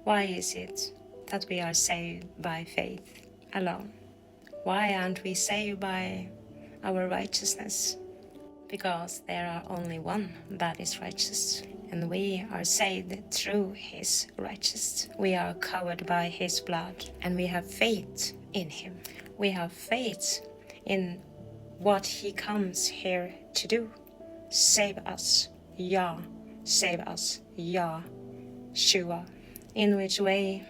Why is it that we are saved by faith alone? Why aren't we saved by our righteousness? Because there are only one that is righteous, and we are saved through his righteousness. We are covered by his blood, and we have faith in him. We have faith in what he comes here to do. Save us, Yah. Save us, Yah. Shua. In which way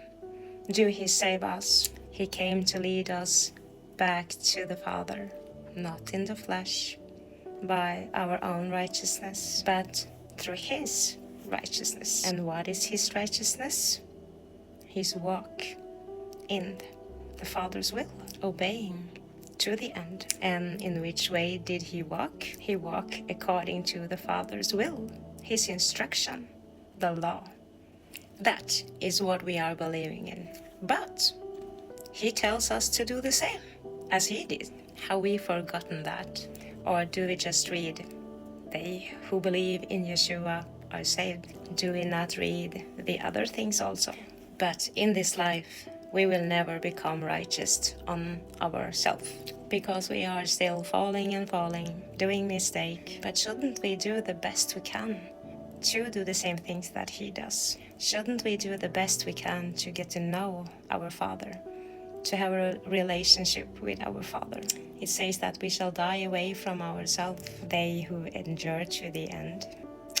do he save us? He came to lead us back to the Father, not in the flesh, by our own righteousness, but through his righteousness. And what is his righteousness? His walk in the Father's will, obeying to the end. And in which way did he walk? He walked according to the Father's will, his instruction, the law. That is what we are believing in. But he tells us to do the same as he did. Have we forgotten that? Or do we just read, they who believe in Yeshua are saved? Do we not read the other things also? But in this life, we will never become righteous on ourselves, because we are still falling and falling, doing mistake. But shouldn't we do the best we can to do the same things that he does? Shouldn't we do the best we can to get to know our Father, to have a relationship with our Father? It says that we shall die away from ourselves, they who endure to the end.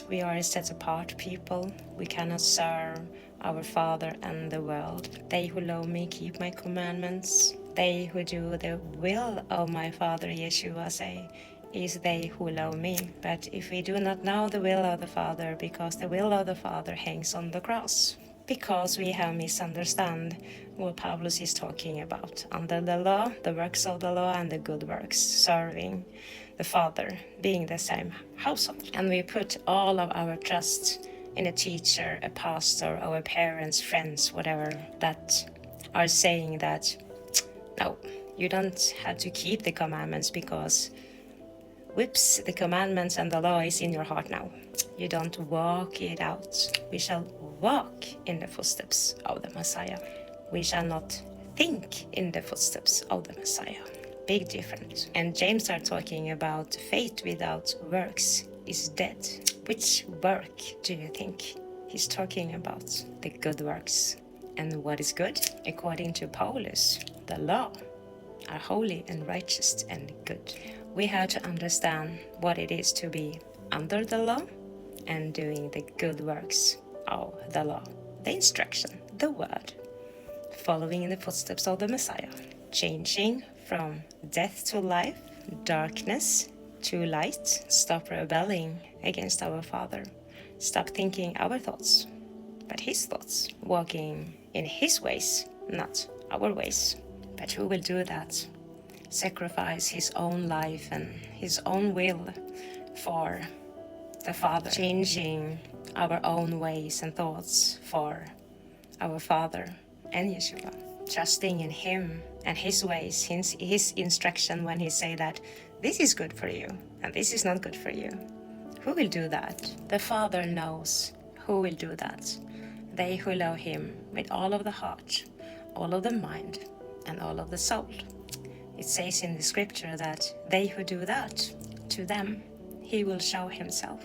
We are a set apart people. We cannot serve our Father and the world. They who love me keep my commandments. They who do the will of my Father, Yeshua say, is they who love me. But if we do not know the will of the Father, because the will of the Father hangs on the cross, because we have misunderstood what Paulus is talking about. Under the law, the works of the law and the good works, serving the Father, being the same household. And we put all of our trust in a teacher, a pastor, our parents, friends, whatever, that are saying that, no, you don't have to keep the commandments because, whoops, the commandments and the law is in your heart now. You don't walk it out. We shall walk in the footsteps of the Messiah. We shall not think in the footsteps of the Messiah. Big difference. And James are talking about faith without works is dead. Which work do you think he's talking about? The good works. And what is good? According to Paulus, the law are holy and righteous and good. We have to understand what it is to be under the law and doing the good works of the law. The instruction, the word, following in the footsteps of the Messiah, changing from death to life, darkness to light. Stop rebelling against our Father. Stop thinking our thoughts, but his thoughts. Walking in his ways, not our ways. But who will do that? Sacrifice his own life and his own will for the Father. Changing our own ways and thoughts for our Father and Yeshua. Trusting in him and his ways, his instruction when he say that this is good for you and this is not good for you. Who will do that? The Father knows who will do that. They who love him with all of the heart, all of the mind, and all of the soul. It says in the scripture that they who do that, to them he will show himself,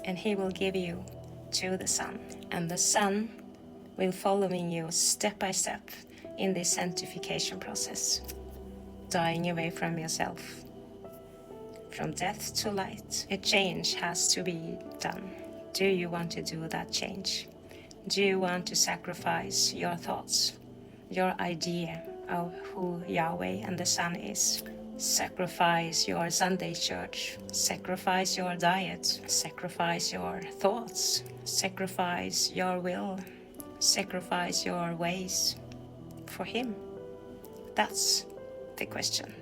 and he will give you to the Son. And the Son will following you step by step in this sanctification process, dying away from yourself, from death to light. A change has to be done. Do you want to do that change? Do you want to sacrifice your thoughts, your idea of who Yahweh and the Son is? Sacrifice your Sunday church, sacrifice your diet, sacrifice your thoughts, sacrifice your will, sacrifice your ways for him? That's the question.